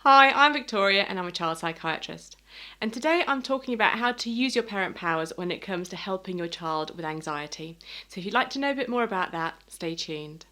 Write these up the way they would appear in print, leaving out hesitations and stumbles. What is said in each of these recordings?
Hi, I'm Victoria and I'm a child psychiatrist. And today I'm talking about how to use your parent powers when it comes to helping your child with anxiety. So if you'd like to know a bit more about that, stay tuned.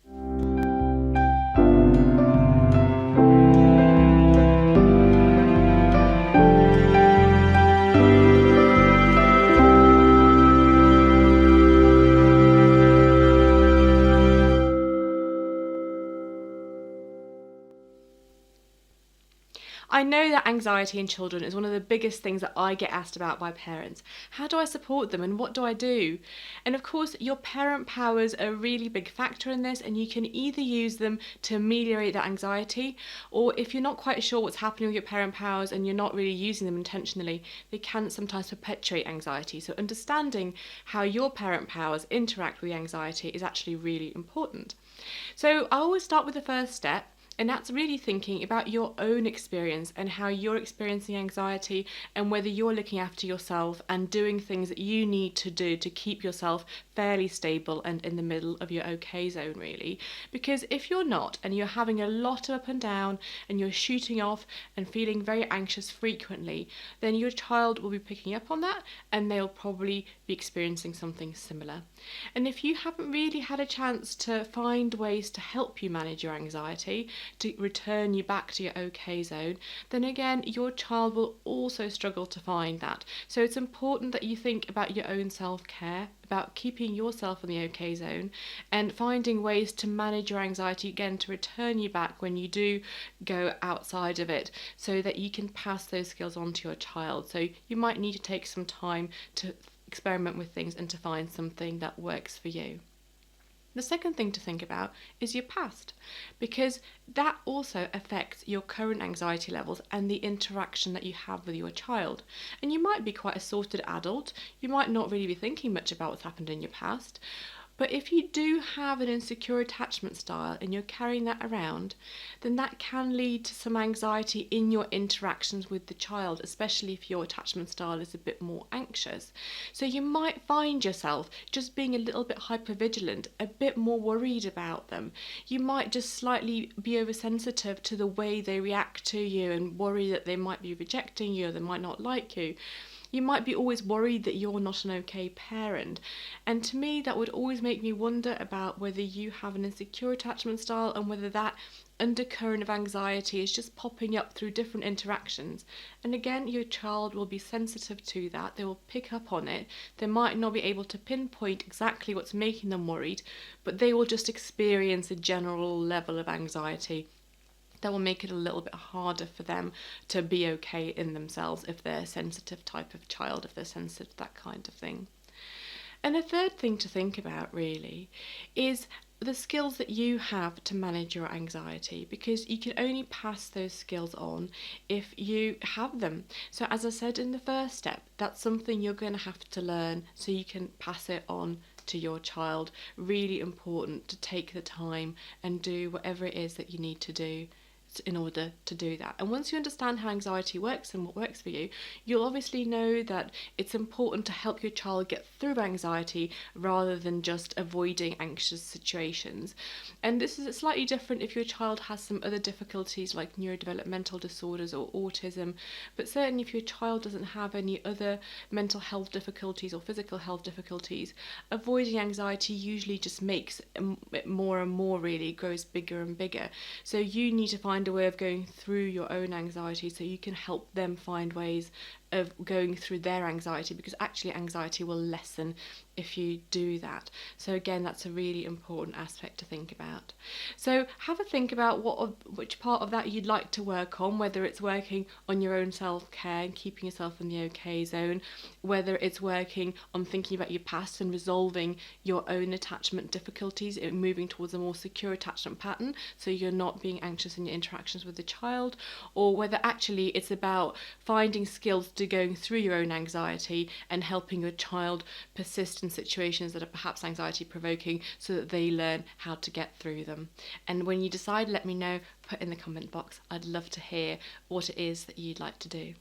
I know that anxiety in children is one of the biggest things that I get asked about by parents. How do I support them and what do I do? And of course, your parent powers are a really big factor in this, and you can either use them to ameliorate that anxiety, or if you're not quite sure what's happening with your parent powers and you're not really using them intentionally, they can sometimes perpetuate anxiety. So understanding how your parent powers interact with the anxiety is actually really important. So I always start with the first step, and that's really thinking about your own experience and how you're experiencing anxiety, and whether you're looking after yourself and doing things that you need to do to keep yourself fairly stable and in the middle of your okay zone, really. Because if you're not, and you're having a lot of up and down, and you're shooting off and feeling very anxious frequently, then your child will be picking up on that and they'll probably be experiencing something similar. And if you haven't really had a chance to find ways to help you manage your anxiety, to return you back to your okay zone, then again, your child will also struggle to find that. So it's important that you think about your own self-care, about keeping yourself in the okay zone and finding ways to manage your anxiety again, to return you back when you do go outside of it, so that you can pass those skills on to your child. So you might need to take some time to experiment with things and to find something that works for you. The second thing to think about is your past, because that also affects your current anxiety levels and the interaction that you have with your child. And you might be quite a sorted adult, you might not really be thinking much about what's happened in your past, but if you do have an insecure attachment style and you're carrying that around, then that can lead to some anxiety in your interactions with the child, especially if your attachment style is a bit more anxious. So you might find yourself just being a little bit hypervigilant, a bit more worried about them. You might just slightly be oversensitive to the way they react to you and worry that they might be rejecting you or they might not like you. You might be always worried that you're not an okay parent. And to me, that would always make me wonder about whether you have an insecure attachment style and whether that undercurrent of anxiety is just popping up through different interactions. And again, your child will be sensitive to that. They will pick up on it. They might not be able to pinpoint exactly what's making them worried, but they will just experience a general level of anxiety that will make it a little bit harder for them to be okay in themselves if they're a sensitive type of child, if they're sensitive to that kind of thing. And the third thing to think about really is the skills that you have to manage your anxiety, because you can only pass those skills on if you have them. So as I said in the first step, that's something you're going to have to learn so you can pass it on to your child. Really important to take the time and do whatever it is that you need to do in order to do that. And once you understand how anxiety works and what works for you, you'll obviously know that it's important to help your child get through anxiety rather than just avoiding anxious situations. And this is slightly different if your child has some other difficulties like neurodevelopmental disorders or autism, but certainly if your child doesn't have any other mental health difficulties or physical health difficulties, avoiding anxiety usually just makes it more and more, really grows bigger and bigger. So you need to find a way of going through your own anxiety so you can help them find ways of going through their anxiety, because actually anxiety will lessen if you do that. So again, that's a really important aspect to think about. So have a think about which part of that you'd like to work on, whether it's working on your own self-care and keeping yourself in the okay zone, whether it's working on thinking about your past and resolving your own attachment difficulties and moving towards a more secure attachment pattern so you're not being anxious in your interactions with the child, or whether actually it's about finding skills to going through your own anxiety and helping your child persist in situations that are perhaps anxiety provoking so that they learn how to get through them. And when you decide, let me know, put in the comment box. I'd love to hear what it is that you'd like to do.